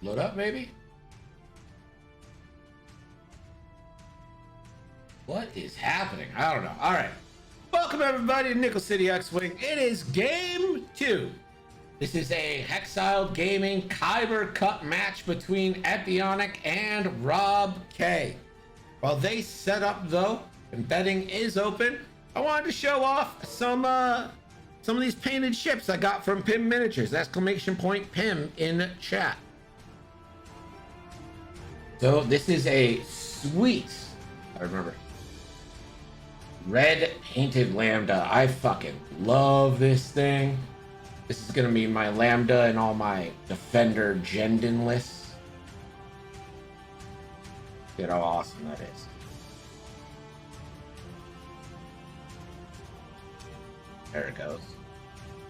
Load up, maybe? What is happening? I don't know. All right. Welcome, everybody, to Nickel City X-Wing. It is game 2. This is a Hexiled Gaming Kyber Cup match between Epyonic and RobK. While they set up, though, and betting is open, I wanted to show off some of these painted ships I got from Pim Miniatures. Exclamation point Pim in chat. So this is a sweet, I remember, red painted Lambda. I fucking love this thing. This is gonna be my Lambda and all my Defender Jendon lists. Look at how awesome that is. There it goes.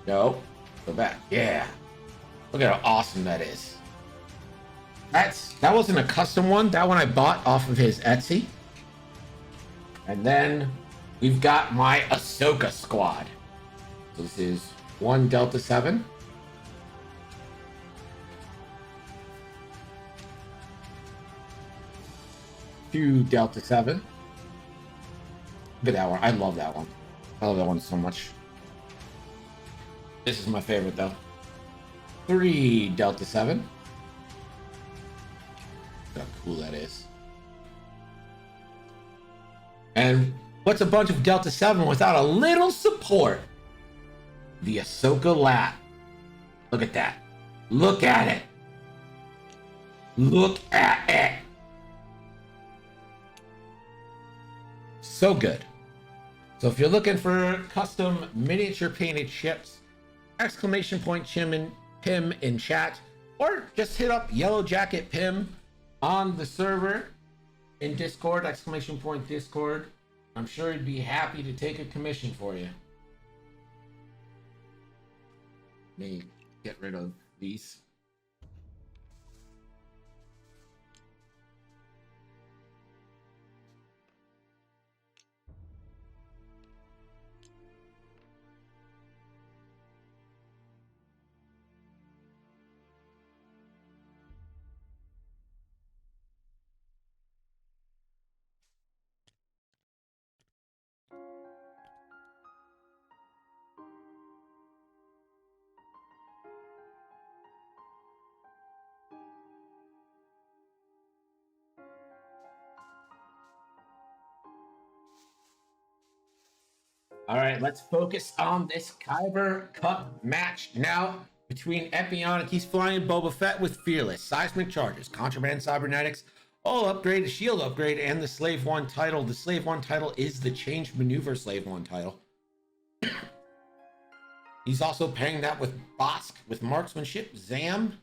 No, go back. Yeah. Look at how awesome that is. That wasn't a custom one. That one I bought off of his Etsy. And then we've got my Ahsoka squad. So this is 1 Delta 7. Two Delta 7. Look at that one. I love that one. I love that one so much. This is my favorite though. 3 Delta 7. Look how cool that is. And what's a bunch of Delta 7 without a little support? The Ahsoka Lat. Look at that. Look at it. Look at it. So good. So if you're looking for custom miniature painted ships, exclamation point Pim in chat, or just hit up Yellow Jacket Pim on the server in Discord, exclamation point Discord. I'm sure he'd be happy to take a commission for you. Let me get rid of these. All right, let's focus on this Kyber Cup match now between Epyonic. He's flying Boba Fett with Fearless, Seismic Charges, Contraband Cybernetics, all upgrade, a shield upgrade, and the Slave 1 title. The Slave 1 title is the Change Maneuver Slave 1 title. He's also pairing that with Bosk, with Marksmanship, Zam,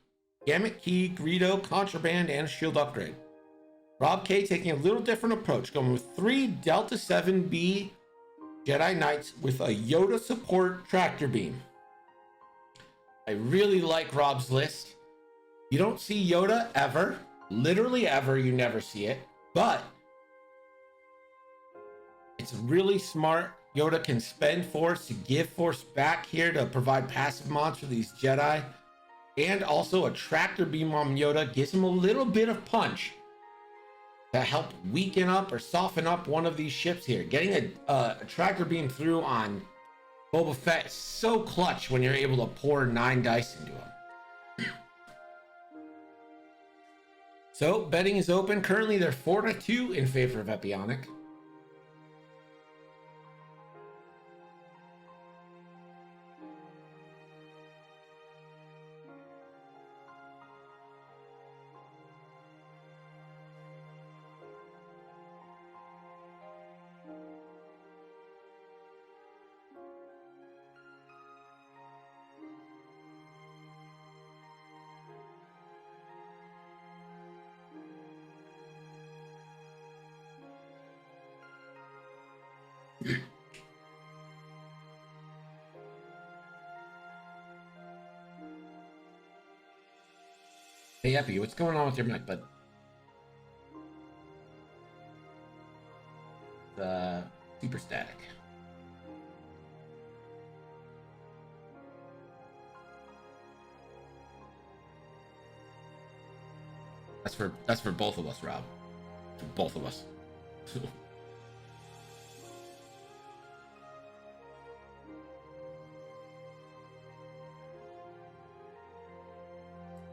Gamut Key, Greedo, Contraband, and shield upgrade. RobK taking a little different approach, going with 3 Delta 7B Jedi Knights with a Yoda support tractor beam. I really like Rob's list. You don't see Yoda ever. Literally ever, you never see it. But it's really smart. Yoda can spend force to give force back here to provide passive mods for these Jedi. And also a tractor beam on Yoda gives him a little bit of punch to help weaken up or soften up one of these ships here. Getting a tractor beam through on Boba Fett is so clutch when you're able to pour 9 dice into him. So betting is open. Currently they're 4-2 in favor of Epyonic. Hey Epi, what's going on with your mic, bud? Super static. That's for both of us, Rob. For both of us.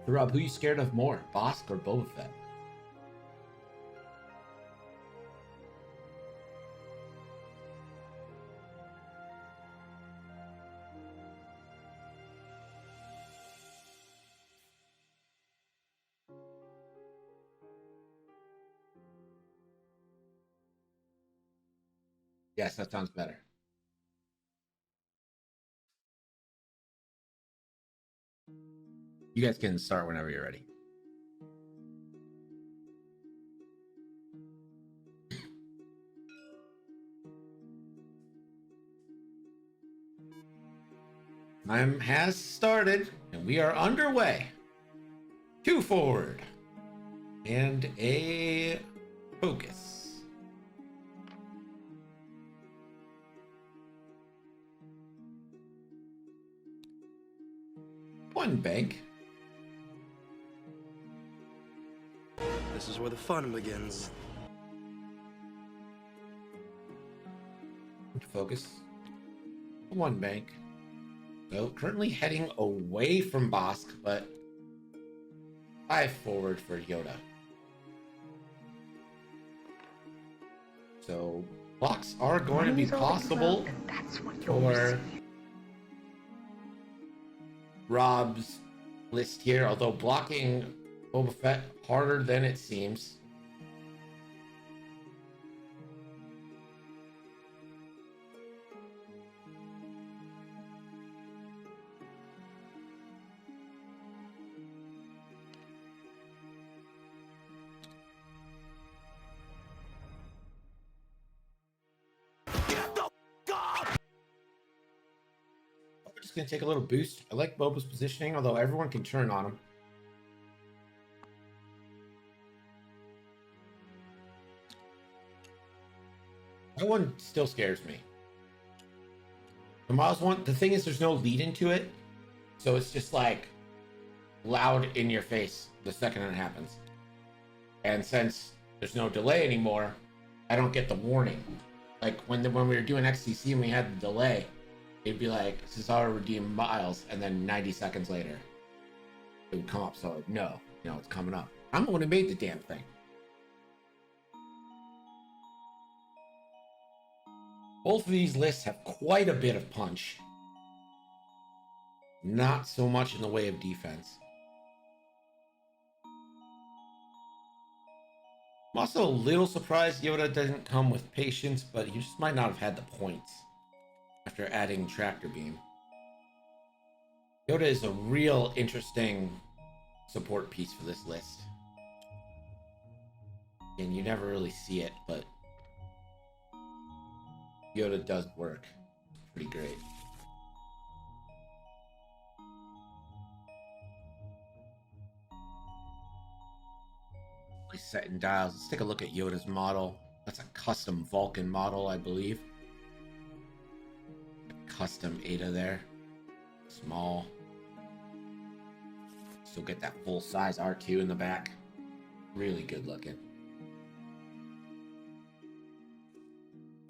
Rob, who you scared of more, Bosk or Boba Fett? Yes, that sounds better. You guys can start whenever you're ready. Time has started, and we are underway. 2 forward. And a focus. One bank. This is where the fun begins. Focus. One bank. So currently heading away from Bosk, but 5 forward for Yoda. So blocks are going to be possible for Rob's list here, although blocking Boba Fett harder than it seems. We're just going to take a little boost. I like Boba's positioning, although everyone can turn on him. That one still scares me. The Miles one, the thing is, there's no lead into it, so it's just like loud in your face the second it happens. And since there's no delay anymore, I don't get the warning. Like when we were doing XTC and we had the delay, it'd be like Cesaro redeemed Miles, and then 90 seconds later, it would come up. So like, no, it's coming up. I'm the one who made the damn thing. Both of these lists have quite a bit of punch. Not so much in the way of defense. I'm also a little surprised Yoda doesn't come with patience, but he just might not have had the points after adding Tractor Beam. Yoda is a real interesting support piece for this list. And you never really see it, but Yoda does work pretty great. Setting dials. Let's take a look at Yoda's model. That's a custom Vulcan model, I believe. Custom Ada there. Small. Still get that full size R2 in the back. Really good looking.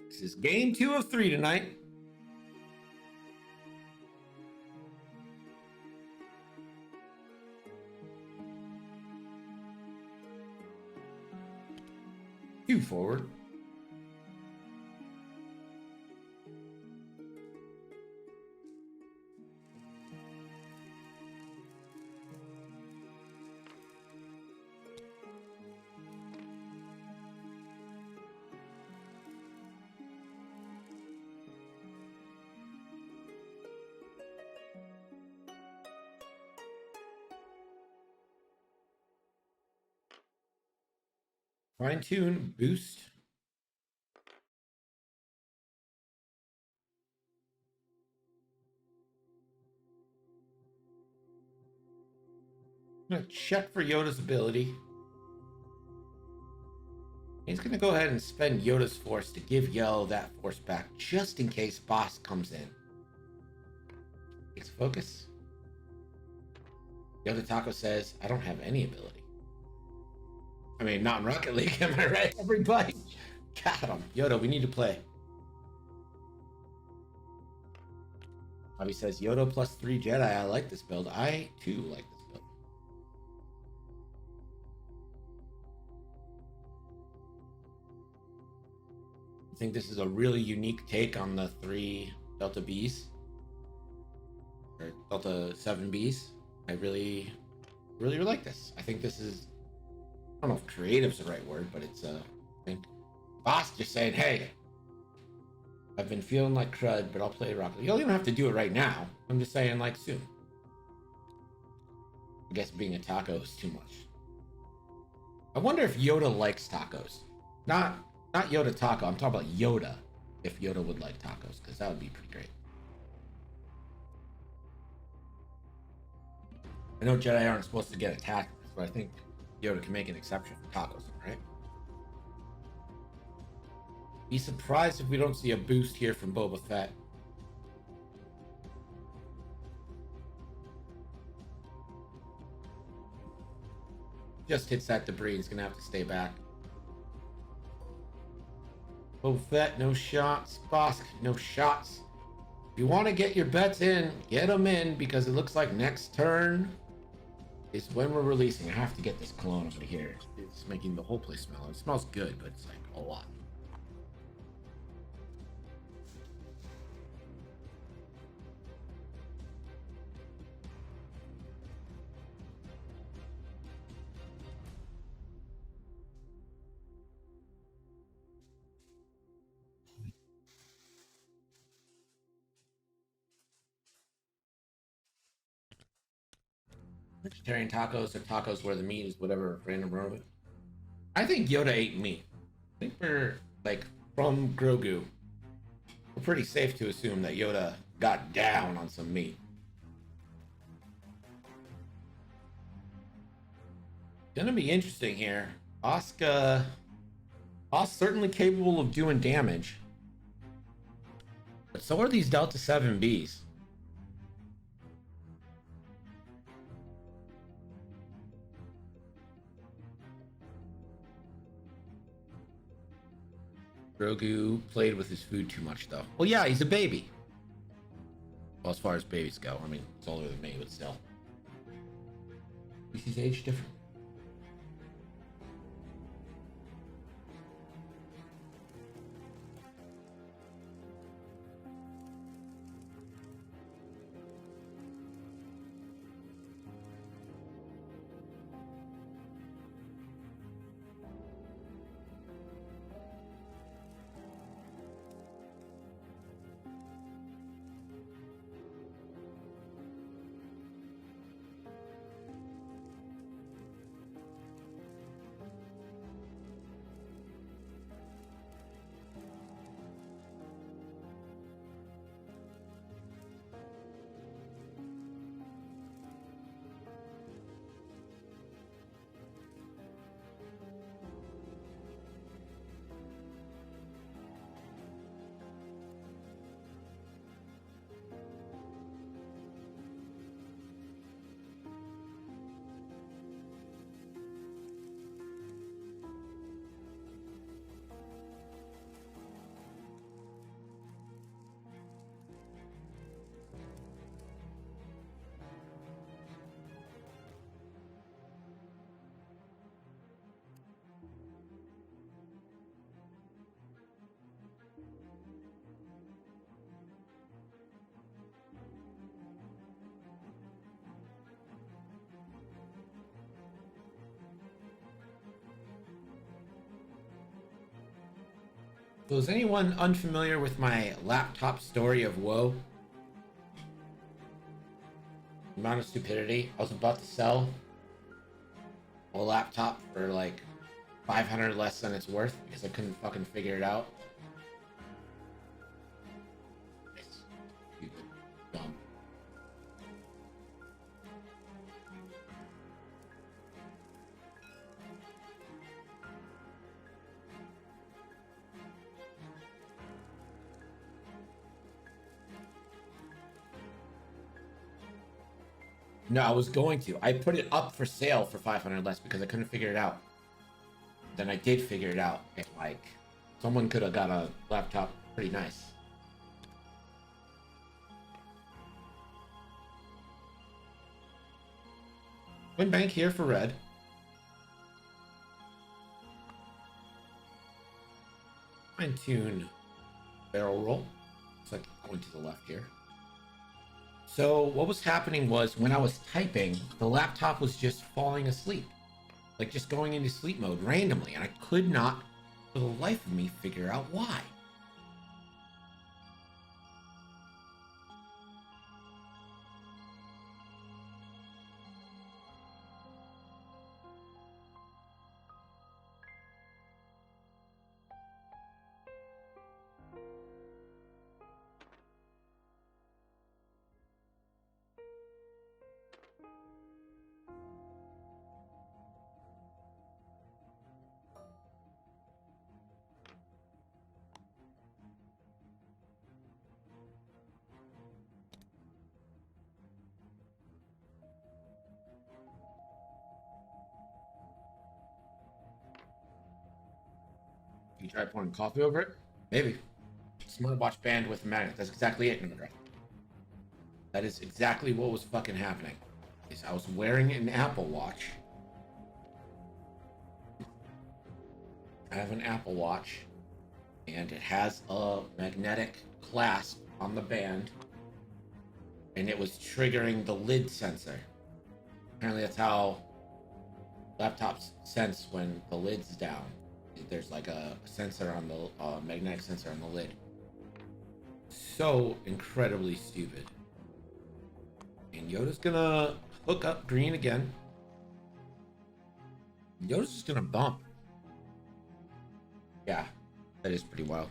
This is game 2 of 3 tonight. Two forward. Fine tune, boost. I'm gonna check for Yoda's ability. He's gonna go ahead and spend Yoda's force to give Yellow that force back, just in case Boss comes in. Takes focus. Yoda Taco says, I don't have any ability. I mean, not in Rocket League, am I right? Everybody. Got him. Yoda, we need to play. Bobby says, Yoda plus 3 Jedi. I like this build. I, too, like this build. I think this is a really unique take on the 3 Delta Bs. Or Delta 7 Bs. I really like this. I think this is... I don't know if creative's the right word, but it's, I think... Boss just saying, hey, I've been feeling like crud, but I'll play Rocket League. You don't even have to do it right now. I'm just saying, like, soon. I guess being a taco is too much. I wonder if Yoda likes tacos. Not Yoda taco. I'm talking about Yoda. If Yoda would like tacos, because that would be pretty great. I know Jedi aren't supposed to get attacked, but I think Yoda can make an exception for tacos, right? Be surprised if we don't see a boost here from Boba Fett. Just hits that debris. He's gonna have to stay back. Boba Fett, no shots. Bosk, no shots. If you want to get your bets in, get them in, because it looks like next turn is when we're releasing. I have to get this cologne over here. It's making the whole place smell. It smells good, but it's like a lot. Vegetarian tacos or tacos where the meat is whatever random robot. I think Yoda ate meat. I think we're like from Grogu. We're pretty safe to assume that Yoda got down on some meat. Gonna be interesting here. Bosk certainly capable of doing damage. But so are these Delta 7Bs. Grogu played with his food too much, though. Well, yeah, he's a baby. Well, as far as babies go, I mean, it's older than me, but still. He's aged different. So is anyone unfamiliar with my laptop story of woe? Amount of stupidity. I was about to sell a laptop for like 500 less than it's worth because I couldn't fucking figure it out. Stupid. Dumb. No, I was going to. I put it up for sale for 500 less because I couldn't figure it out. then I did figure it out. And like, someone could have got a laptop pretty nice. Win bank here for red. Fine tune barrel roll. It's like going to the left here. So what was happening was when I was typing, the laptop was just falling asleep. Like just going into sleep mode randomly. And I could not, for the life of me, figure out why. You try pouring coffee over it? Maybe. Smartwatch band with a magnet. That's exactly it, Nandra. That is exactly what was fucking happening. Is I was wearing an Apple Watch. I have an Apple Watch, and it has a magnetic clasp on the band, and it was triggering the lid sensor. Apparently that's how laptops sense when the lid's down. There's like a sensor on the magnetic sensor on the lid. So incredibly stupid. And Yoda's gonna hook up green again. Yoda's just gonna bump. Yeah, that is pretty wild.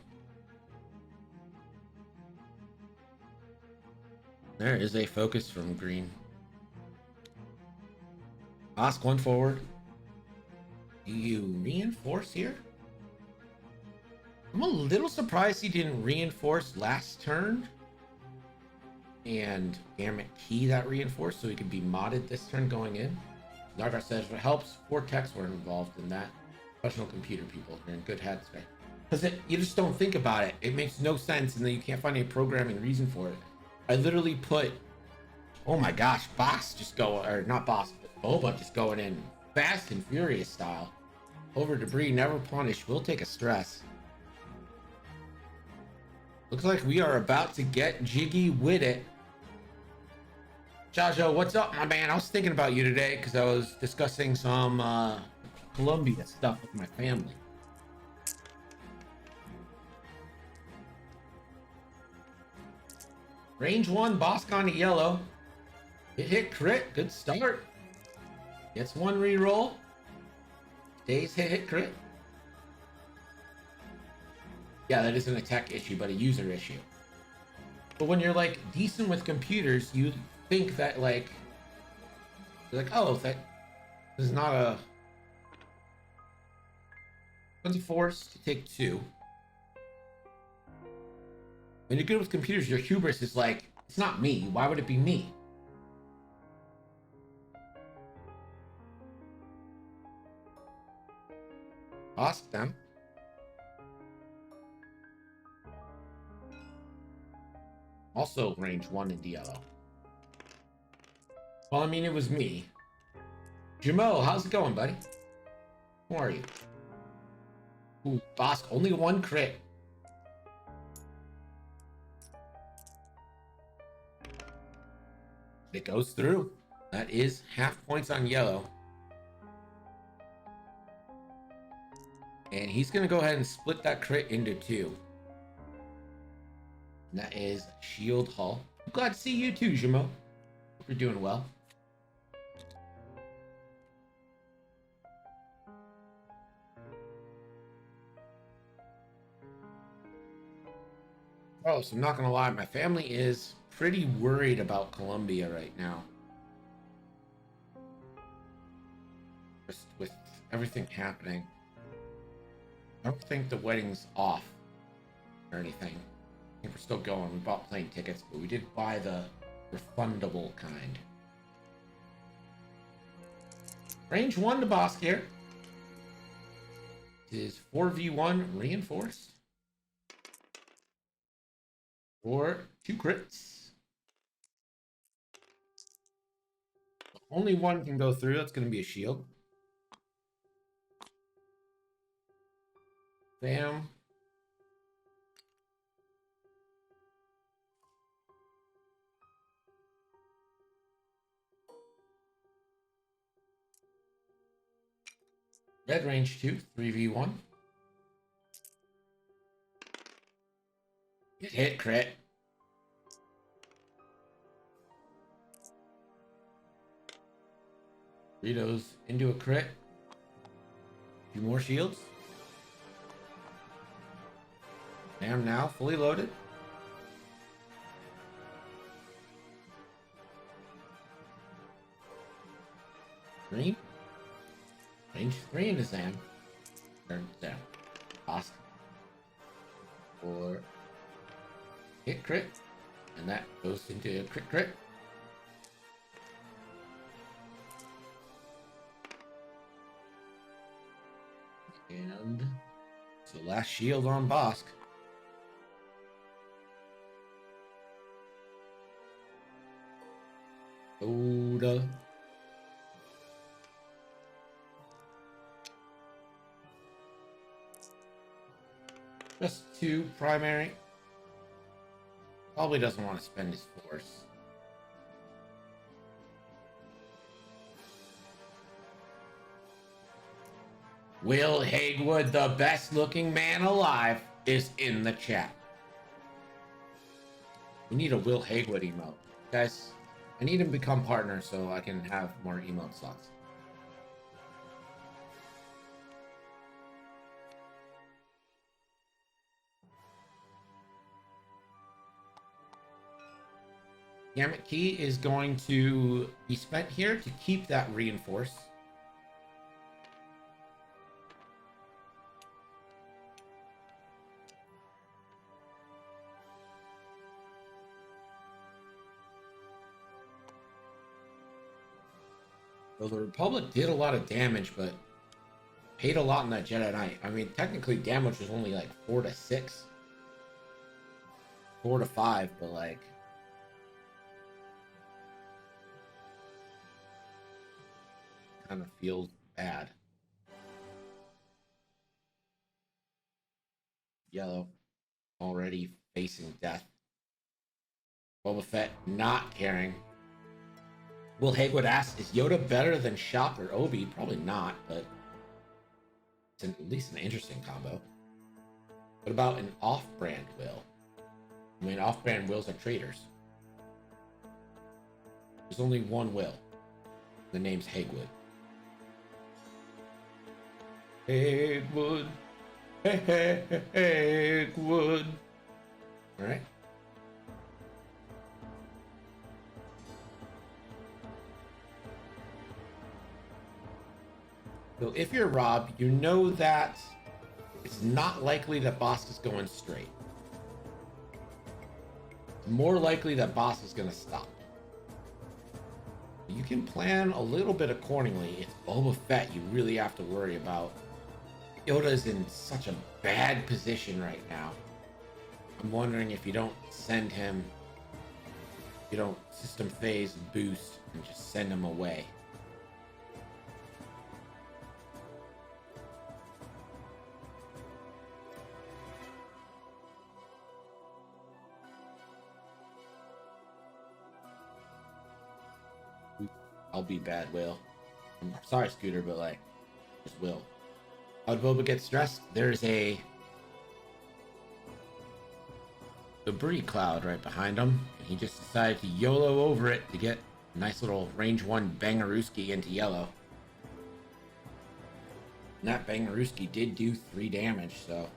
There is a focus from green. Ask one forward. Do you reinforce here? I'm a little surprised he didn't reinforce last turn. And damn it, key that reinforce so he can be modded this turn going in. Nargar says if it helps, 4 techs were involved in that. Professional computer people, you're in good hands, right? Because you just don't think about it. It makes no sense, and then you can't find any programming reason for it. I literally put, oh my gosh, Boss just go, or not Boss, but Boba just going in fast and furious style. Over debris, never punish, will take a stress. Looks like we are about to get jiggy with it. Jajo, what's up, my man? I was thinking about you today because I was discussing some Columbia stuff with my family. Range 1, Boscon yellow. Hit crit, good start. Gets 1 reroll. Stays hit crit. Yeah, that isn't a tech issue, but a user issue. But when you're like decent with computers, you think that like, you're like, oh, that is not a. One's a force to take 2. When you're good with computers, your hubris is like, it's not me. Why would it be me? Ask them. Also range 1 in the yellow. Well, I mean, it was me. Jamo, how's it going, buddy? How are you? Ooh, Bosk, only 1 crit. It goes through. That is half points on yellow. And he's going to go ahead and split that crit into 2. And that is Shield Hull. I'm glad to see you too, Jamo. Hope you're doing well. Oh, so I'm not going to lie. My family is pretty worried about Columbia right now. Just with everything happening. I don't think the wedding's off or anything. I think we're still going. We bought plane tickets, but we did buy the refundable kind. Range 1 to Bosk here. This is 4v1 reinforced. For 2 crits. Only one can go through. That's going to be a shield. Bam. Red range 2, 3v1. Hit crit. Doritos into a crit. A few more shields. Bam, now fully loaded. Green. Range 3 into Zam. Turn Zam. Awesome. For hit crit. And that goes into a crit. And so last shield on Bosk. Oda. Just 2 primary. Probably doesn't want to spend his force. Will Hagwood, the best looking man alive, is in the chat. We need a Will Hagwood emote. Guys, I need him to become partner so I can have more emote slots. Gamut key is going to be spent here to keep that reinforce. Well, the Republic did a lot of damage, but paid a lot in that Jedi Knight. I mean, technically damage was only like 4 to 6. 4 to 5, but like... kind of feels bad. Yellow already facing death. Boba Fett not caring. Will Hagwood asks, is Yoda better than Shock or Obi? Probably not, but it's at least an interesting combo. What about an off-brand Will? I mean, off-brand Wills are traitors. There's only one Will. The name's Hagwood. Hagwood. Hagwood. Alright. So if you're Rob, you know that it's not likely that Bosk is going straight. It's more likely that Bosk is going to stop. You can plan a little bit accordingly. It's Boba Fett you really have to worry about. Yoda's in such a bad position right now. I'm wondering if you don't send him, you don't system phase and boost and just send him away. I'll be bad, Will. I'm sorry, Scooter, but like, just Will. How would Boba get stressed? There's a debris cloud right behind him, and he just decided to YOLO over it to get a nice little range 1 Bangarooski into yellow. And that Bangarooski did do 3 damage, so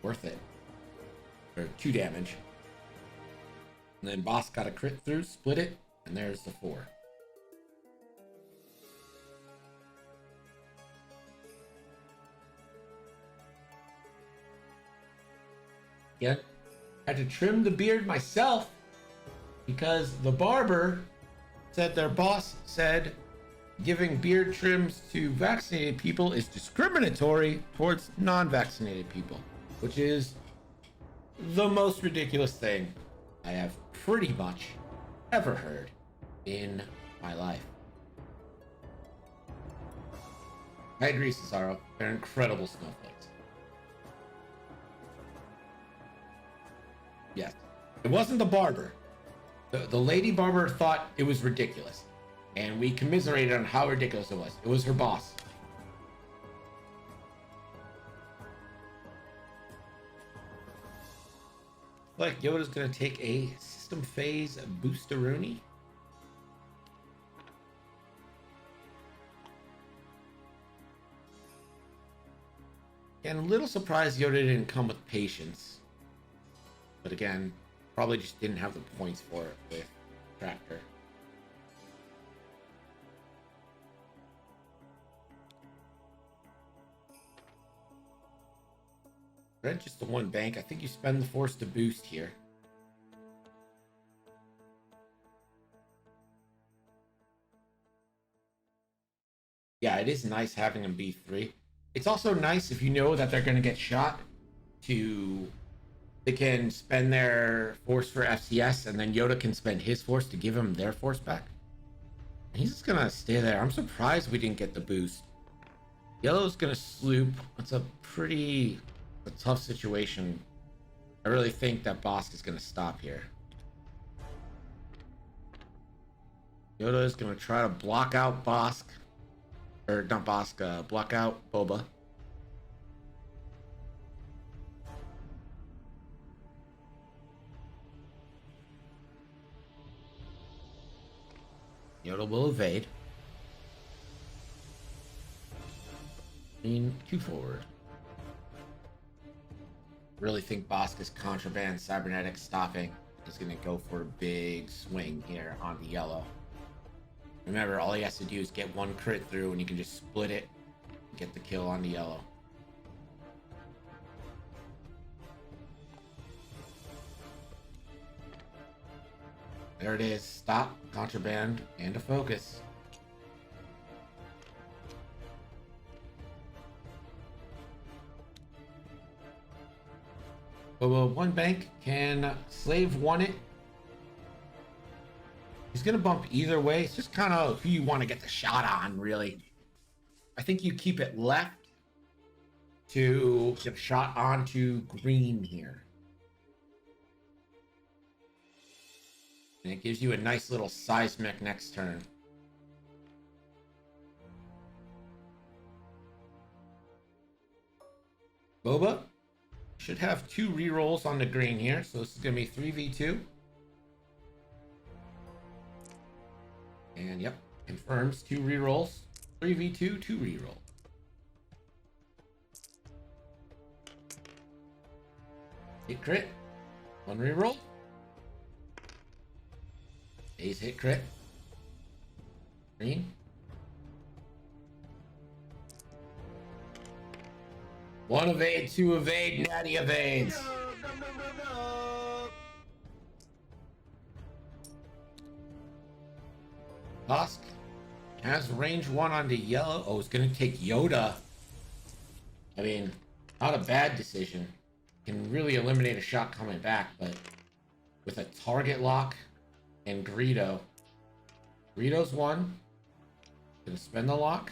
worth it. Or 2 damage. And then Boss got a crit through, split it, and there's the 4. Again, had to trim the beard myself because the barber said their boss said giving beard trims to vaccinated people is discriminatory towards non-vaccinated people, which is the most ridiculous thing I have pretty much ever heard in my life. I agree, Cesaro. They're incredible snowflakes. Yes. It wasn't the barber. The lady barber thought it was ridiculous. And we commiserated on how ridiculous it was. It was her boss. Like Yoda's gonna take a system phase boosteroonie. And a little surprised Yoda didn't come with patience. But again, probably just didn't have the points for it with Tractor. Red just the one bank. I think you spend the force to boost here. Yeah, it is nice having them be 3. It's also nice if you know that they're going to get shot they can spend their force for FCS, and then Yoda can spend his force to give him their force back. And he's just going to stay there. I'm surprised we didn't get the boost. Yellow's going to sloop. That's a tough situation. I really think that Bosk is going to stop here. Yoda is going to try to block out Bosk. Or not Bosk, block out Boba. Yoda will evade. 2 forward. Really think Bosk is contraband, cybernetic stopping. He's going to go for a big swing here on the yellow. Remember, all he has to do is get 1 crit through, and you can just split it and get the kill on the yellow. There it is. Stop, contraband, and a focus. But 1 bank can slave 1 it. He's going to bump either way. It's just kind of who you want to get the shot on, really. I think you keep it left to get a shot onto green here. And it gives you a nice little seismic next turn. Boba should have 2 rerolls on the green here. So this is going to be 3v2. And yep, confirms 2 rerolls. 3v2, 2 reroll. Hit crit. 1 reroll. Ace hit crit. Green. 1 evade, 2 evade, Natty evades. Bosk has range 1 on the yellow. Oh, it's going to take Yoda. I mean, not a bad decision. Can really eliminate a shot coming back, but with a target lock and Greedo. Greedo's 1. Gonna spend the lock.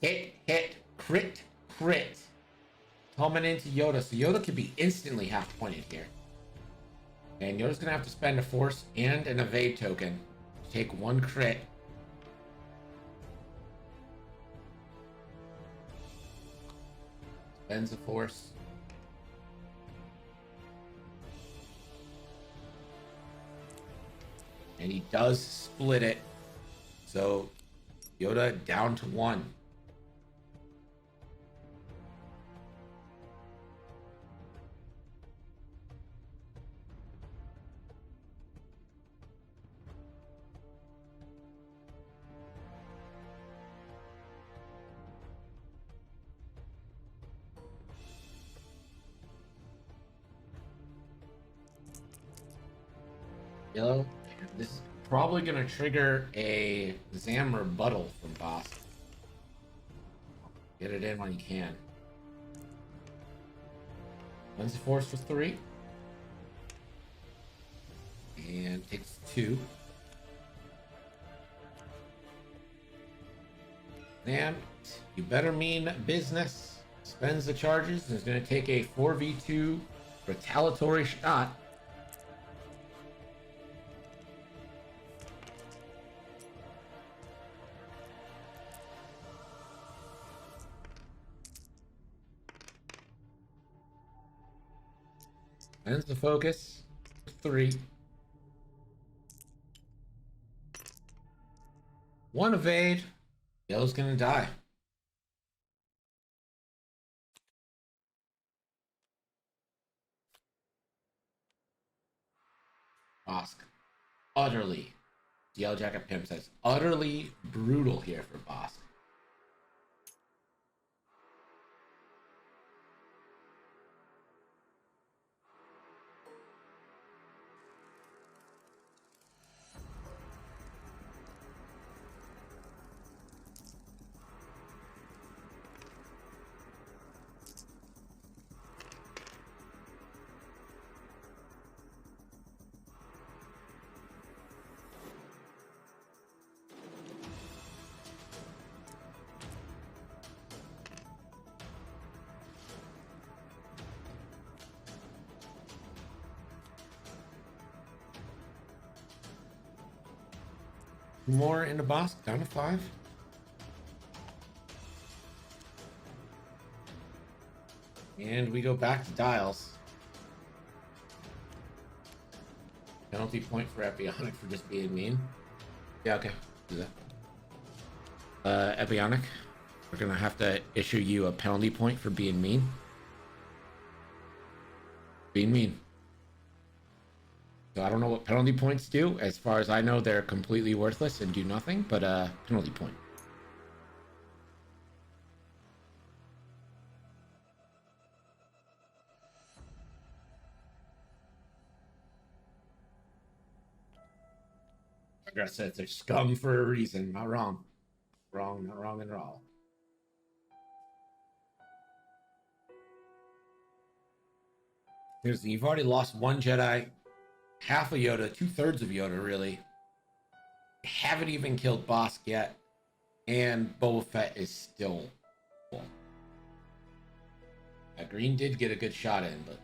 Hit, crit, crit. Coming into Yoda. So Yoda could be instantly half pointed here. And Yoda's gonna have to spend a force and an evade token to take 1 crit. Spends a force. And he does split it. So Yoda down to 1. Yellow, this is probably going to trigger a Zam rebuttal from Boss. Get it in when you can. Lens of Force for 3. And takes 2. Zam, you better mean business. Spends the charges and is going to take a 4v2 retaliatory shot. Ends the focus. 3. 1 evade. Yellow's gonna die. Bosk. Utterly. Yellow Jacket Pimp says utterly brutal here for Bosk. More into Bosk, down to 5. And we go back to Dials. Penalty point for Epyonic for just being mean. Yeah, okay. Do that. Epyonic, we're gonna have to issue you a penalty point for being mean. Being mean. So I don't know what penalty points do. As far as I know, they're completely worthless and do nothing, but penalty point. Like I said, they're scum for a reason. Not wrong. Wrong, not wrong at all. You've already lost 1 Jedi, half of Yoda, 2/3 of Yoda, really. You haven't even killed Bosk yet, and Boba Fett is still full. Green did get a good shot in, but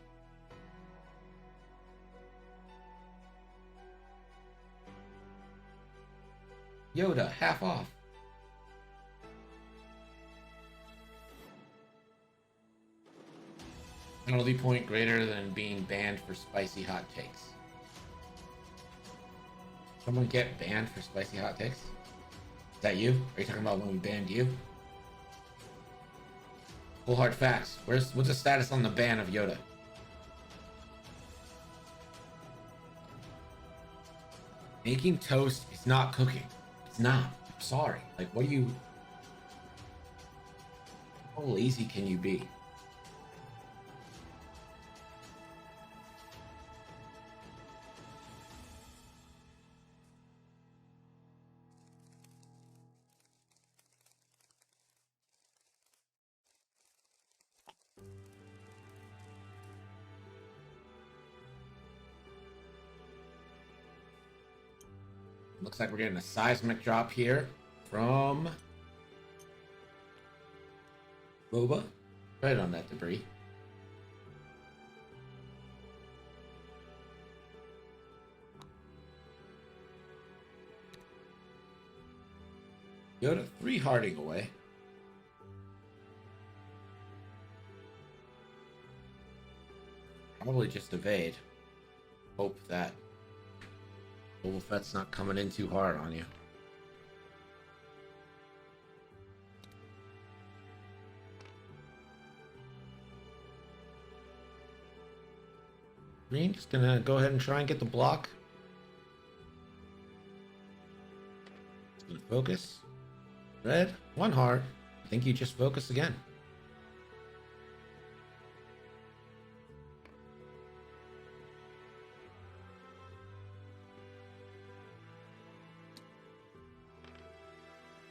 Yoda, half off. Penalty point greater than being banned for spicy hot takes. Someone get banned for spicy hot takes? Is that you? Are you talking about when we banned you? Full hard facts. What's the status on the ban of Yoda? Making toast is not cooking. It's not. I'm sorry. Like, what do you... How lazy can you be? Looks like we're getting a seismic drop here from Boba. Right on that debris. Yoda 3 harding away. Probably just evade. Hope that Boba Fett's not coming in too hard on you. Green just gonna go ahead and try and get the block. Just gonna focus. Red, 1 heart. I think you just focus again.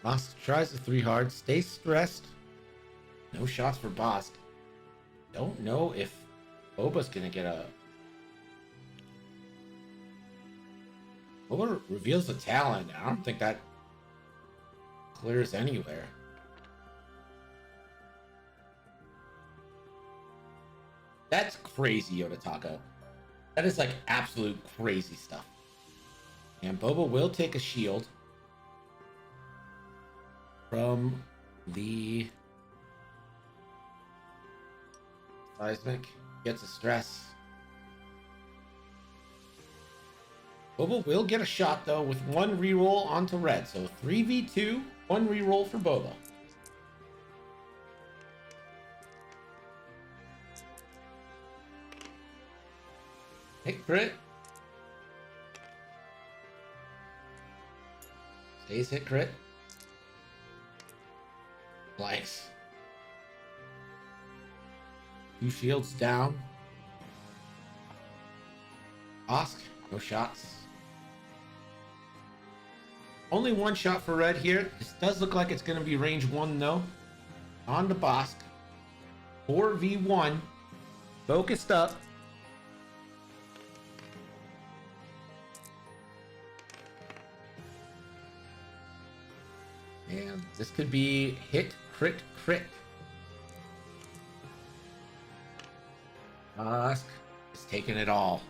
Bosk tries the 3 hard, stays stressed. No shots for Bosk. Don't know if Boba's gonna get a... Boba reveals the talent. I don't think that clears anywhere. That's crazy, Yoda Taco. That is like absolute crazy stuff. And Boba will take a shield from the seismic. Gets a stress. Boba will get a shot though with 1 reroll onto red. So 3v2, 1 reroll for Boba. Hit crit. Stays hit crit. Blanks. 2 shields down. Bosk, no shots. Only 1 shot for red here. This does look like it's going to be range 1 though. On to Bosk. 4v1. Focused up. And this could be hit, crit, crit. Bosk is taking it all.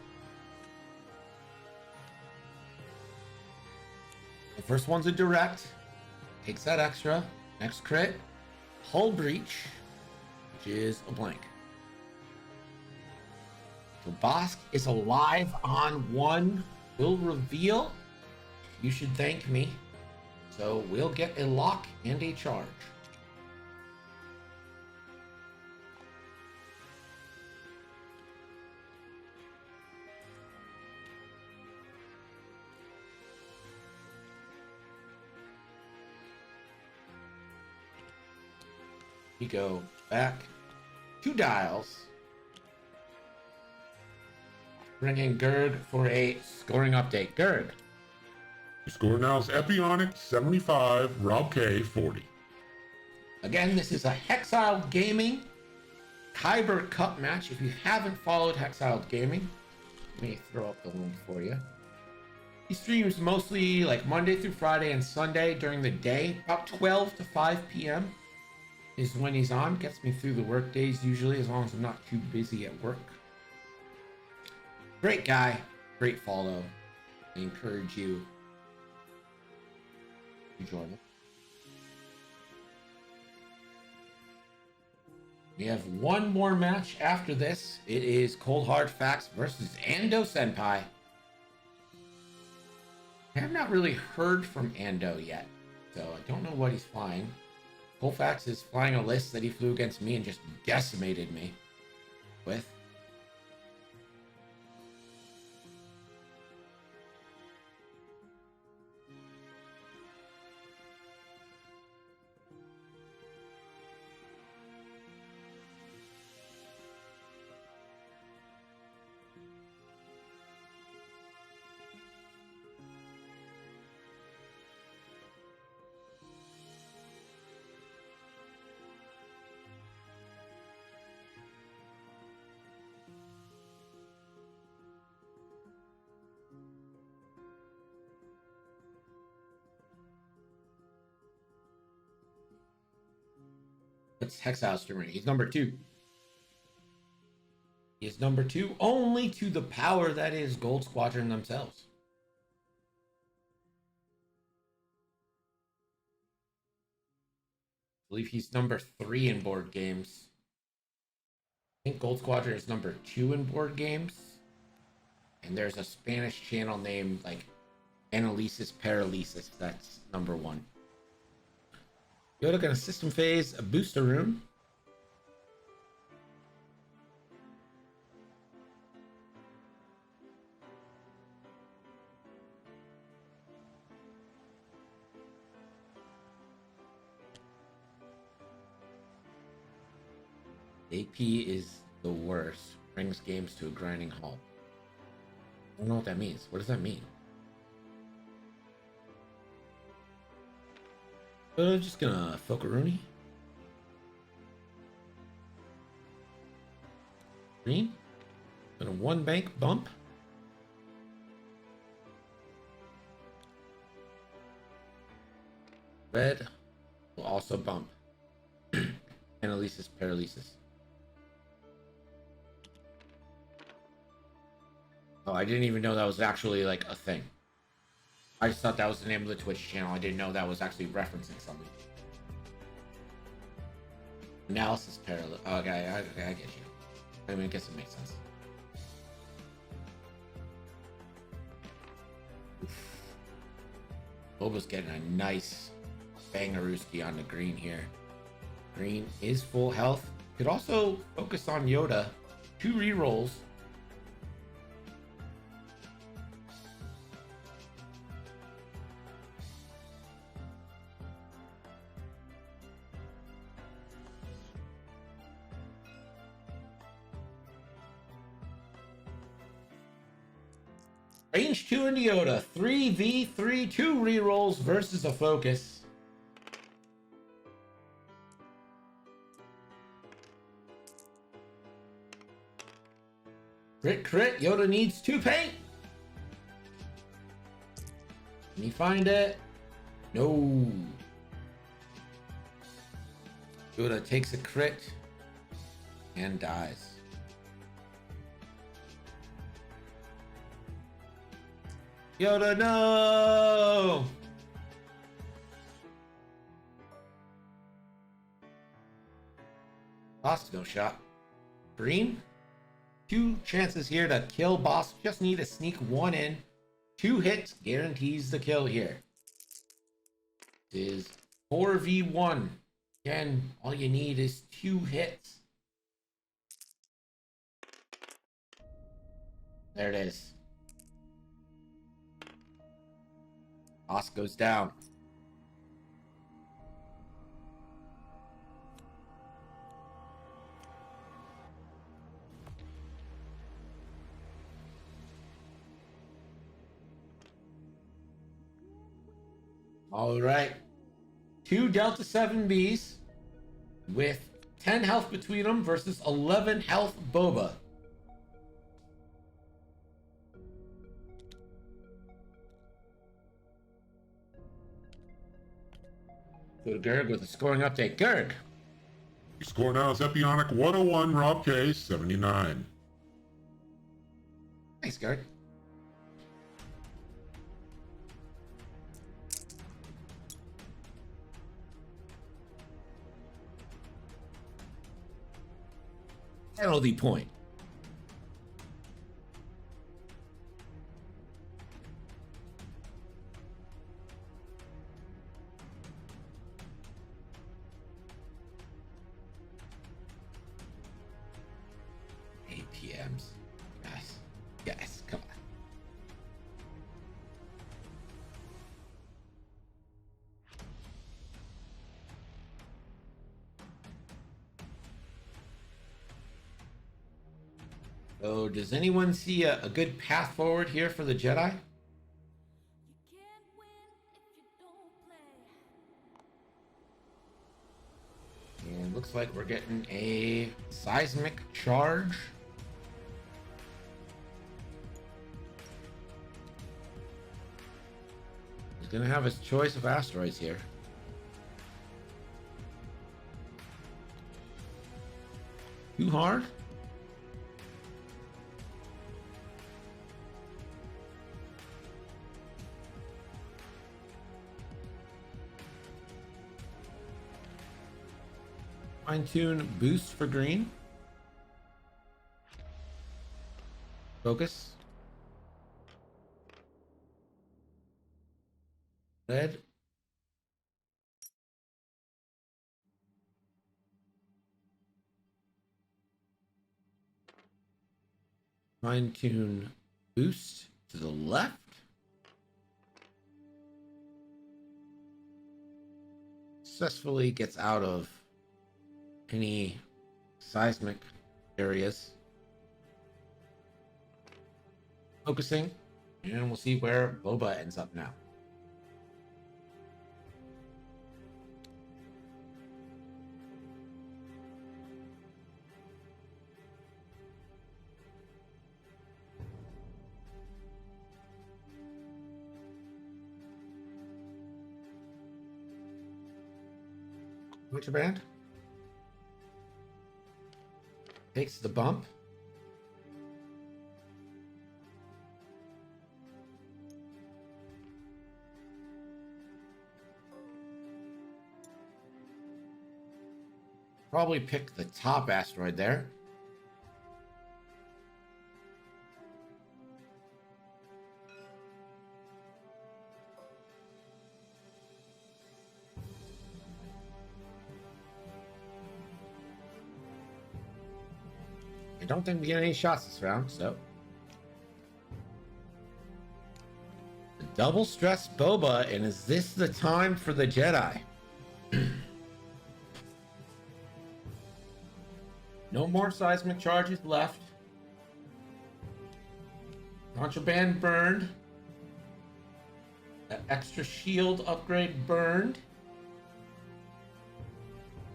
The first one's a direct. Takes that extra. Next crit. Hull breach, which is a blank. So Bosk is alive on 1. Will reveal. You should thank me. So we'll get a lock and a charge. We go back 2 dials. Bringing Gurg for a scoring update. Gurg. The score now is Epyonic 75, RobK 40. Again, this is a Hexiled Gaming Kyber Cup match. If you haven't followed Hexiled Gaming, let me throw up the link for you. He streams mostly like Monday through Friday and Sunday during the day. About 12 to 5 p.m. is when he's on. Gets me through the work days usually, as long as I'm not too busy at work. Great guy, great follow. I encourage you to join him. We have 1 more match after this. It is Cold Hard Facts versus Ando Senpai. I have not really heard from Ando yet, so I don't know what he's flying. Colfax is flying a list that he flew against me and just decimated me with. It's Hexile streamer. He's number 2. He is number 2 only to the power that is Gold Squadron themselves. I believe he's number 3 in board games. I think Gold Squadron is number 2 in board games. And there's a Spanish channel named like Analisis Paralysis. That's number 1. Yoda gonna system phase a booster room. AP is the worst. Brings games to a grinding halt. I don't know what that means. What does that mean? Just gonna Fokaroonie. Green. Gonna one bank bump. Red will also bump. Analysis, paralysis. Oh, I didn't even know that was actually like a thing. I just thought that was the name of the Twitch channel. I didn't know that was actually referencing something. Analysis, paralysis. Oh, okay, I get you. I mean, I guess it makes sense. Boba's getting a nice bangarooski on the green here. Green is full health. Could also focus on Yoda. 2 rerolls. Range 2 into Yoda. 3v3, 2 rerolls versus a focus. Crit, crit. Yoda needs 2 paint. Can you find it? No. Yoda takes a crit and dies. Yoda, no! Lost no shot. Green? 2 chances here to kill boss. Just need to sneak 1 in. 2 hits guarantees the kill here. This is 4v1. Again, all you need is 2 hits. There it is. Boss goes down. All right. 2 Delta 7Bs with 10 health between them versus 11 health Boba. Go to Gerg with a scoring update. Gerg. Your score now is Epyonic 101, RobK 79. Thanks, Gerg. Penalty point. APMs. Guys, come on. So, does anyone see a good path forward here for the Jedi? And looks like we're getting a seismic charge. He's gonna have his choice of asteroids here. Too hard? Fine-tune boost for green. Focus. Red. Fine-tune boost to the left. Successfully gets out of any seismic areas. Focusing, and we'll see where Boba ends up now. Butcherband. Takes the bump. Probably pick the top asteroid there. I don't think we get any shots this round, so. The double stress Boba, and is this the time for the Jedi? No more seismic charges left. Contraband burned. That extra shield upgrade burned.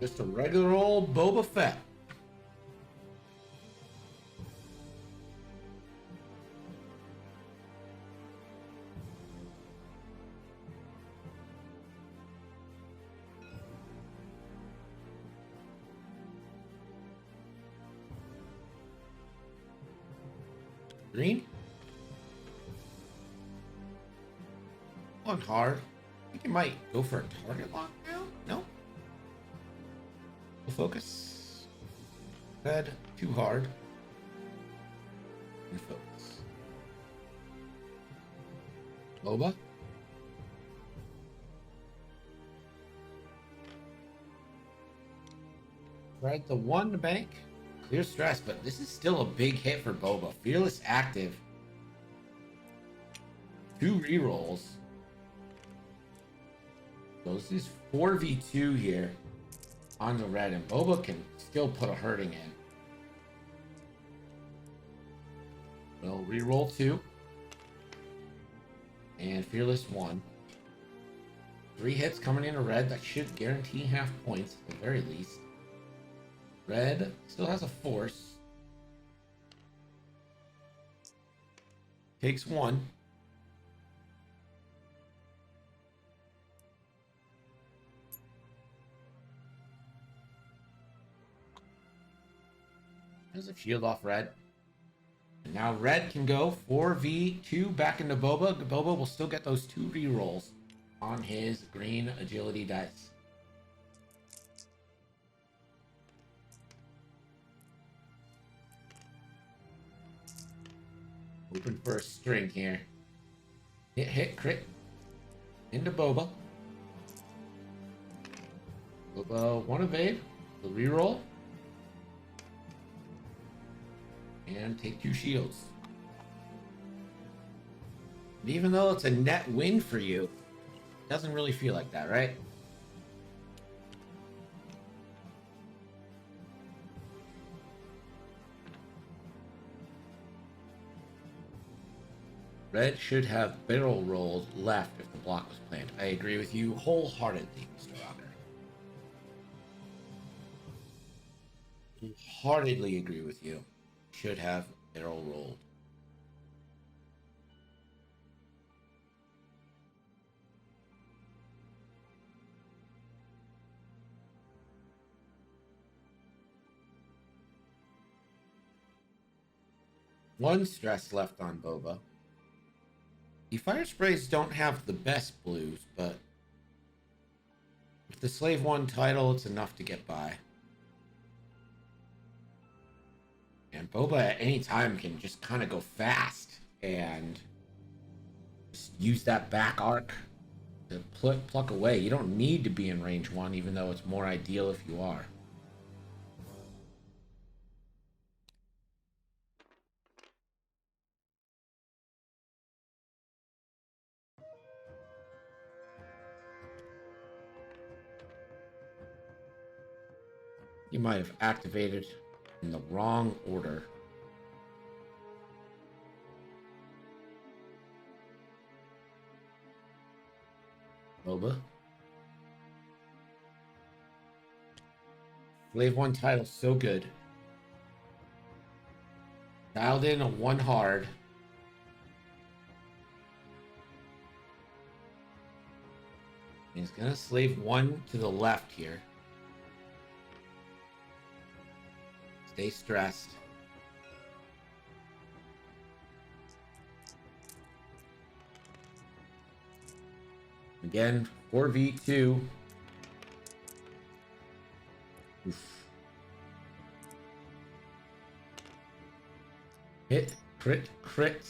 Just a regular old Boba Fett. Green. One hard. I think you might go for a target lock now. No. Full focus. Red. Too hard. And focus. Boba. Right, the one to bank. Clear stress, but this is still a big hit for Boba. Fearless active. 2 rerolls. So this is 4v2 here on the red, and Boba can still put a hurting in. We'll reroll 2. And Fearless 1. 3 hits coming into red. That should guarantee half points at the very least. Red still has a force. Takes 1. There's a shield off red. And now red can go 4v2 back into Boba. Boba will still get those 2 rerolls on his green agility dice. Hoping for a string here. Hit, crit. Into Boba. Boba, 1 evade. The reroll. And take 2 shields. And even though it's a net win for you, it doesn't really feel like that, right? Red should have barrel rolled left if the block was planned. I agree with you wholeheartedly, Mr. Rocker. Wholeheartedly agree with you. Should have barrel rolled. One stress left on Boba. The fire sprays don't have the best blues, but with the Slave 1 title, it's enough to get by. And Boba at any time can just kind of go fast and just use that back arc to pluck away. You don't need to be in range 1, even though it's more ideal if you are. You might have activated in the wrong order. Boba. Slave 1 title, so good. Dialed in a 1 hard. He's gonna Slave 1 to the left here. Stay stressed. Again, 4v2. Oof. Hit, crit, crit.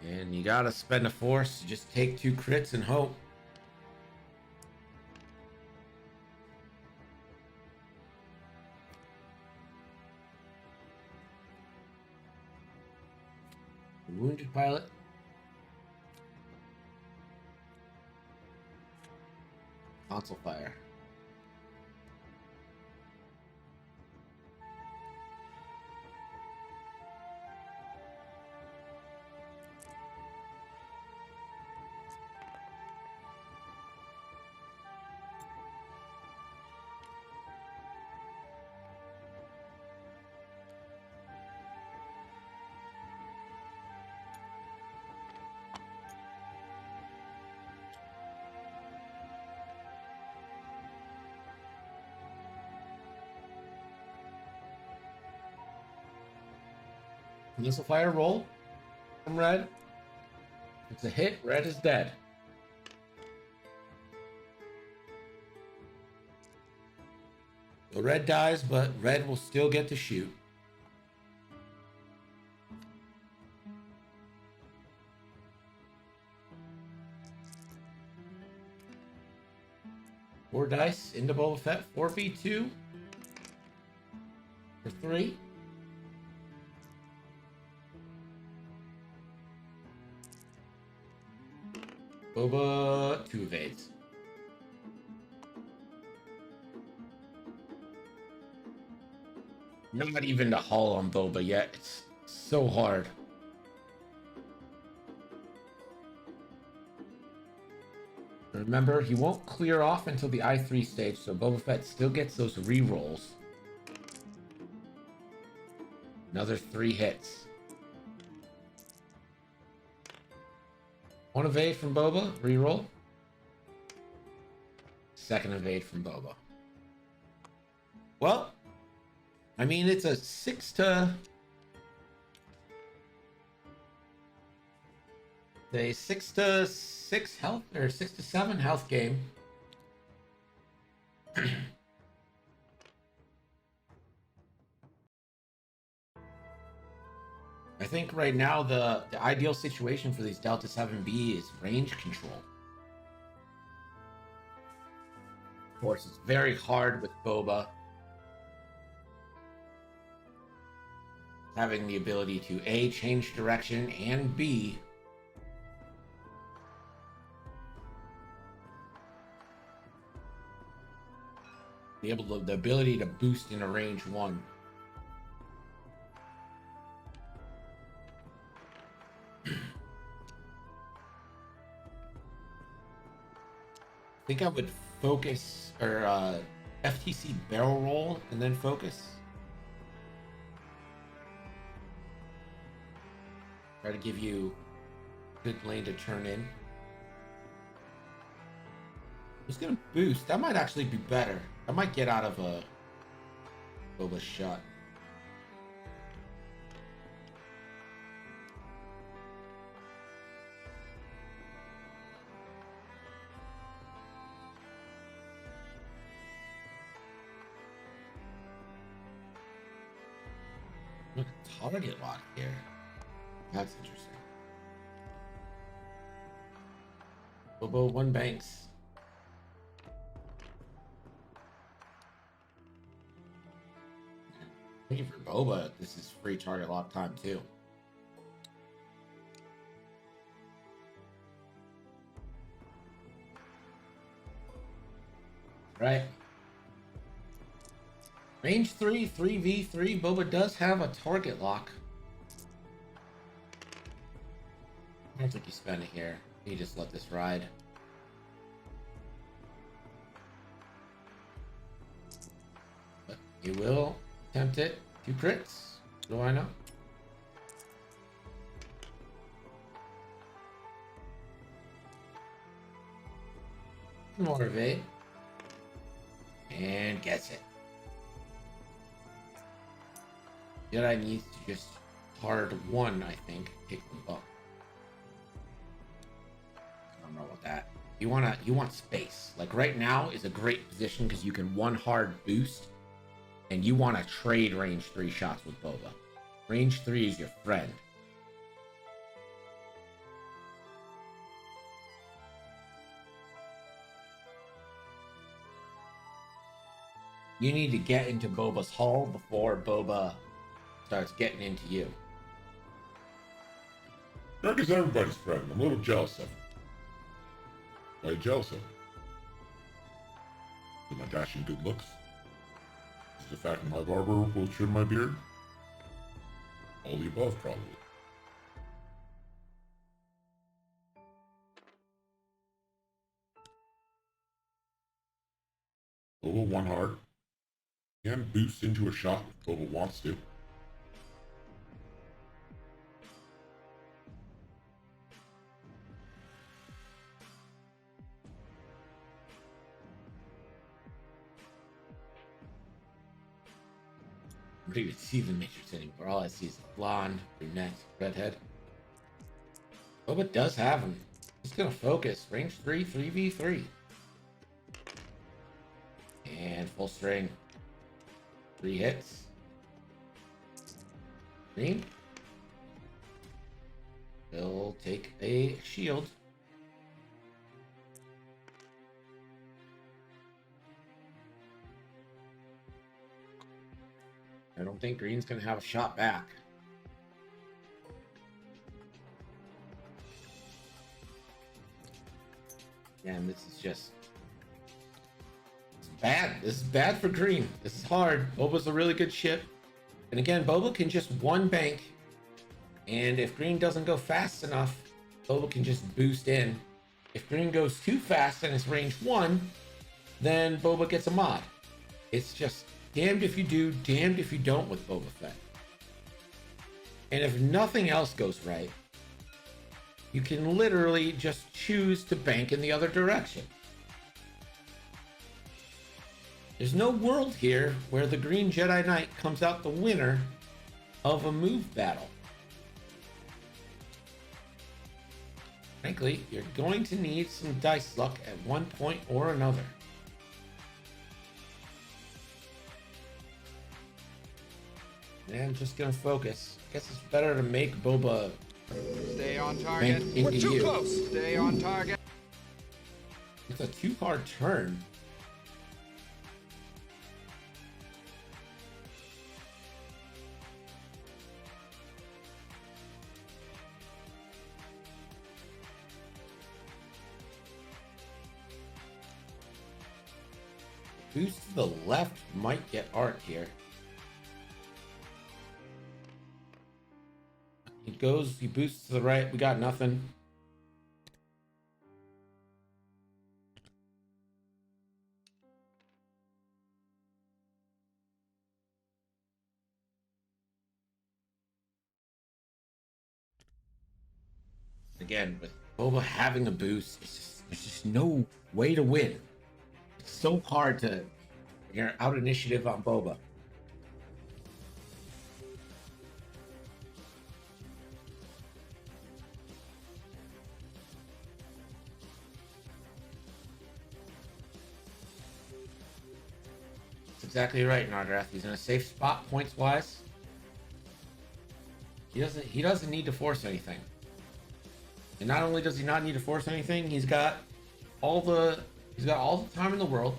And you gotta spend a force to just take 2 crits and hope. Wounded pilot. Console fire. Missile fire roll from red. It's a hit. Red is dead. So red dies, but red will still get to shoot. Four dice into Boba Fett. 4v2 for 3. Boba 2 evades. Not even to haul on Boba yet. It's so hard. Remember, he won't clear off until the I3 stage, so Boba Fett still gets those re-rolls. Another 3 hits. 1 evade from Boba, re-roll. Second evade from Boba. Well, I mean, it's a 6 to 6 health, or 6 to 7 health game. I think right now the ideal situation for these Delta 7B is range control. Of course, it's very hard with Boba having the ability to A, change direction, and B, the ability to boost in a range 1. I think I would focus, or FTC barrel roll and then focus. Try to give you good lane to turn in. Who's gonna boost? That might actually be better. I might get out of a Boba shot. Look, target lock here. That's interesting. Boba 1 banks. Thank you for Boba. This is free target lock time too. Right. Range 3, 3v3. Boba does have a target lock. I don't think you spend it here. You just let this ride. But you will attempt it. 2 crits. What do I know? More evade. And gets it. Jedi needs to just hard one, I think. Kick the buck. I don't know about that. You want space. Like right now is a great position because you can one hard boost, and you want to trade range 3 shots with Boba. Range 3 is your friend. You need to get into Boba's hull before Boba starts getting into you. Greg is everybody's friend. I'm a little jealous of him. Why are you jealous of him? Is my dashing good looks? Is the fact that my barber will trim my beard? All the above, probably. Boba one heart. Can boost into a shot if Boba wants to. I don't even see the Matrix anymore. All I see is a blonde, brunette, redhead. Boba does have him. He's gonna focus. Range 3, 3v3. And full string. 3 hits. Green. He'll take a shield. I don't think Green's gonna have a shot back. And this is just bad. This is bad for Green. This is hard. Boba's a really good ship. And again, Boba can just one bank. And if Green doesn't go fast enough, Boba can just boost in. If Green goes too fast and it's range 1, then Boba gets a mod. It's just damned if you do, damned if you don't with Boba Fett. And if nothing else goes right, you can literally just choose to bank in the other direction. There's no world here where the Green Jedi Knight comes out the winner of a move battle. Frankly, you're going to need some dice luck at one point or another. And I'm just gonna focus. Guess it's better to make Boba Stay on target. We're too close. Stay on target. It's a 2-card turn. Boost to the left might get art here. He boosts to the right. We got nothing. Again, with Boba having a boost, there's just no way to win. It's so hard to out initiative on Boba. That's exactly right, Nardrath. He's in a safe spot points wise. He doesn't need to force anything. And not only does he not need to force anything, he's got all the time in the world,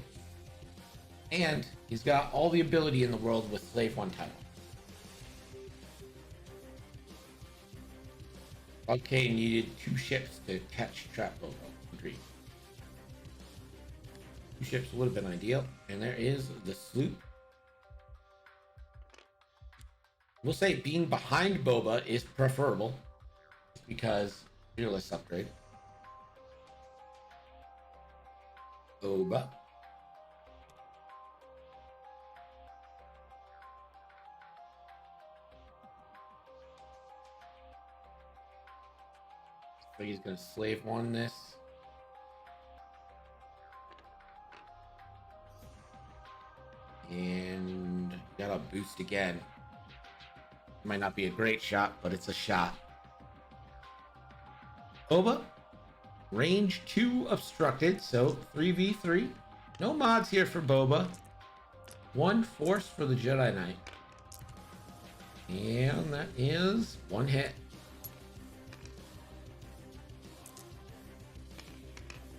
and he's got all the ability in the world with Slave 1 title. RobK needed 2 ships to catch Trap Boba. Agreed. 2 ships would have been ideal, and there is the sloop. We'll say being behind Boba is preferable because fearless upgrade. Boba. So he's gonna slave 1 this. And got a boost again. Might not be a great shot, but it's a shot. Boba, range 2 obstructed, so 3v3. No mods here for Boba. 1 force for the Jedi Knight. And that is 1 hit.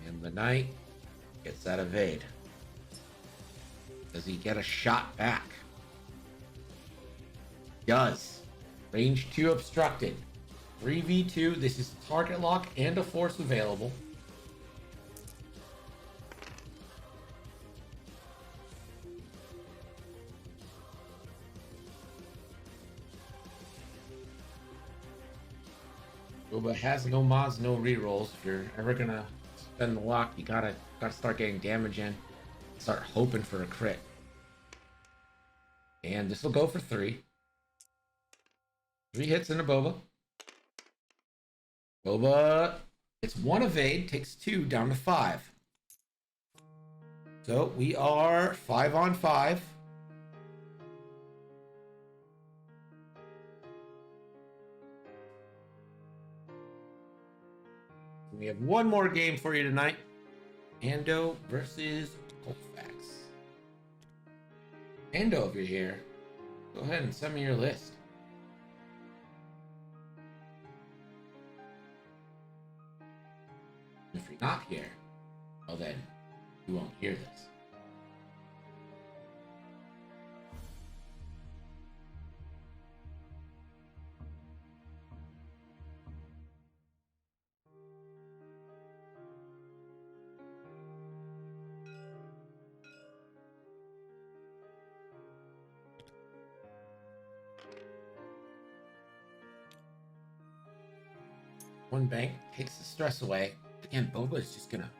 And the Knight gets that evade. Does he get a shot back? Does. Range 2 obstructed. 3v2. This is target lock and a force available. Boba has no mods, no rerolls. If you're ever gonna spend the lock, you gotta start getting damage in. Start hoping for a crit. And this will go for 3. 3 hits into Boba. Boba gets 1 evade, takes 2, down to 5. So we are 5 on 5. We have one more game for you tonight. Ando versus Colfax. Ando, if you're here, go ahead and send me your list. If you're not here, well then, you won't hear this. One bank takes the stress away. Again, Boba is just gonna...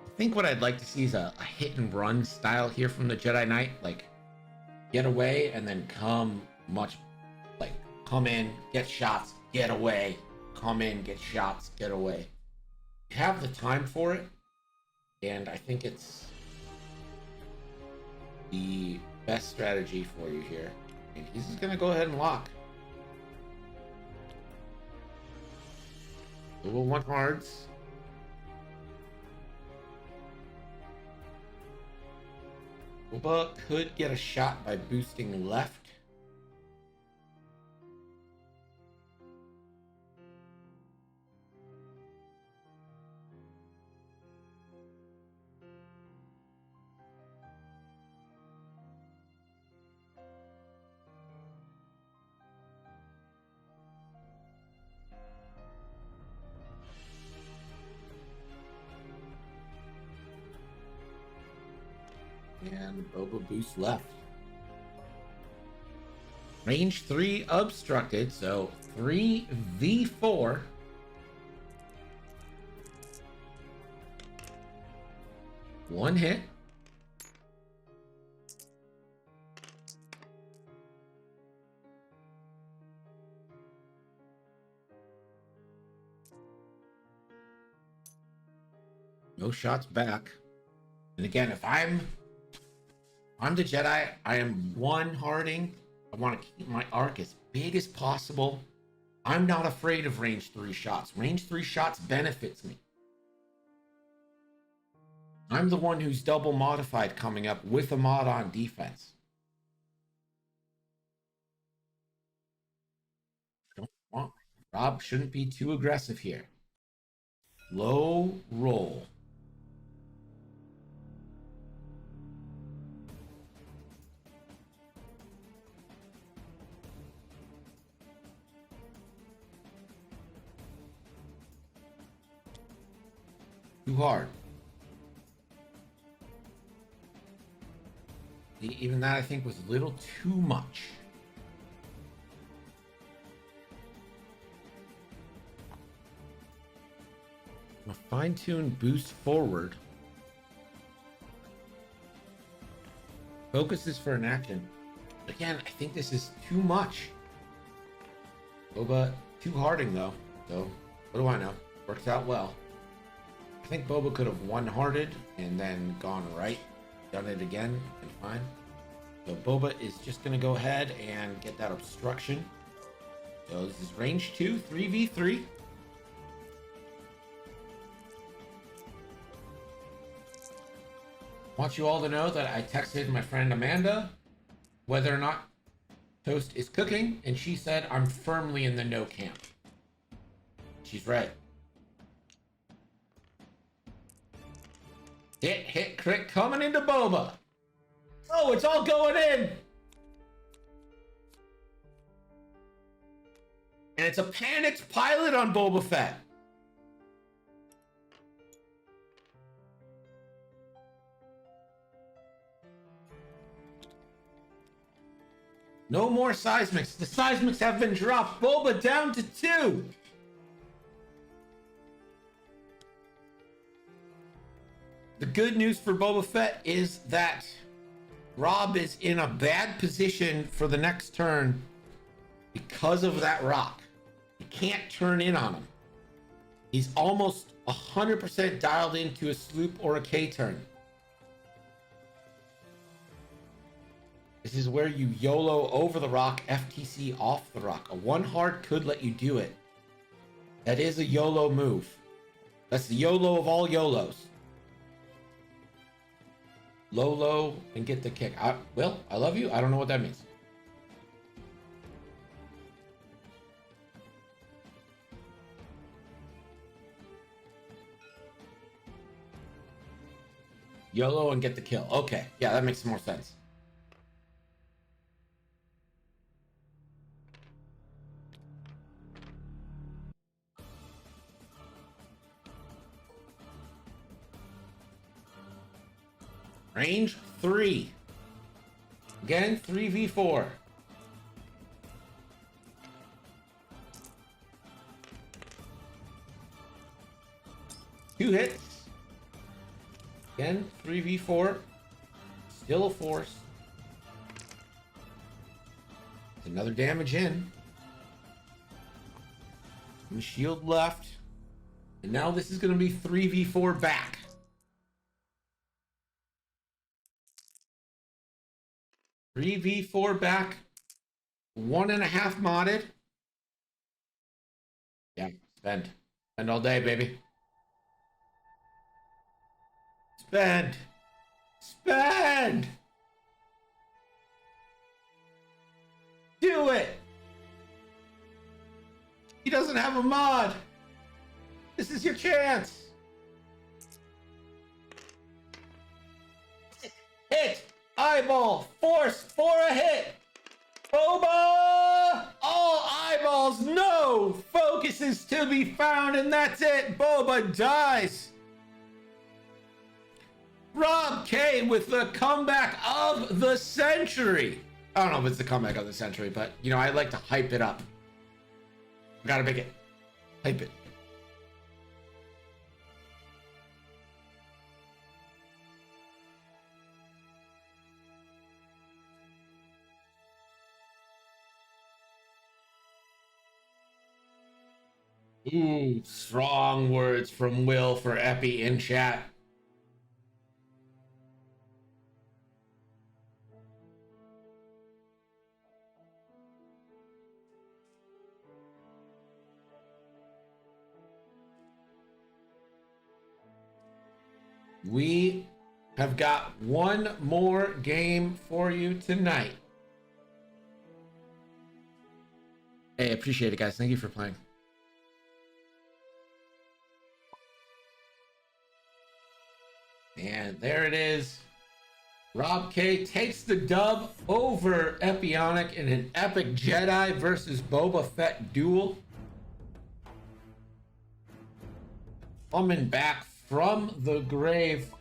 I think what I'd like to see is a hit and run style here from the Jedi Knight. Like, get away and then come in, get shots, get away. Come in, get shots, get away. You have the time for it. And I think it's the best strategy for you here. And he's just gonna go ahead and lock. Boba 1 hards. Boba could get a shot by boosting left. And Boba boost left. Range 3 obstructed, so 3v4. One hit. No shots back. And again, if I'm the Jedi, I am 1 harding. I want to keep my arc as big as possible. I'm not afraid of range 3 shots. Range 3 shots benefits me. I'm the one who's double modified coming up with a mod on defense. Don't want Rob shouldn't be too aggressive here. Low roll. Too hard. Even that I think was a little too much. A fine-tuned boost forward. Focus is for an action. Again, I think this is too much. Boba too harding though. So what do I know? Works out well. I think Boba could have one-hearted and then gone right, done it again, and fine. So Boba is just going to go ahead and get that obstruction. So this is range 2, 3v3. Want you all to know that I texted my friend Amanda whether or not toast is cooking, and she said I'm firmly in the no camp. She's right. Hit, crit coming into Boba. Oh, it's all going in. And it's a panicked pilot on Boba Fett. No more seismics. The seismics have been dropped. Boba down to 2. The good news for Boba Fett is that Rob is in a bad position for the next turn because of that rock. You can't turn in on him. He's almost 100% dialed into a sloop or a K-turn. This is where you YOLO over the rock, FTC off the rock. A one hard could let you do it. That is a YOLO move. That's the YOLO of all YOLOs. Low and get the kick. Will, I love you. I don't know what that means. YOLO and get the kill. Okay. Yeah, that makes more sense. Range 3. Again, 3v4. Two hits. Again, 3v4. Still a force. Another damage in. And shield left. And now this is going to be 3v4 back. Three V4 back, 1.5 modded. Yeah, spend all day, baby. Spend. Do it. He doesn't have a mod. This is your chance. Hit. Eyeball, force for a hit. Boba! All eyeballs, no focus is to be found, and that's it. Boba dies. RobK with the comeback of the century. I don't know if it's the comeback of the century, but you know, I like to hype it up. Gotta make it. Hype it. Ooh, strong words from Will for Epi in chat. We have got one more game for you tonight. Hey, appreciate it, guys. Thank you for playing. And there it is. RobK takes the dub over Epyonic in an epic Jedi versus Boba Fett duel. Coming back from the grave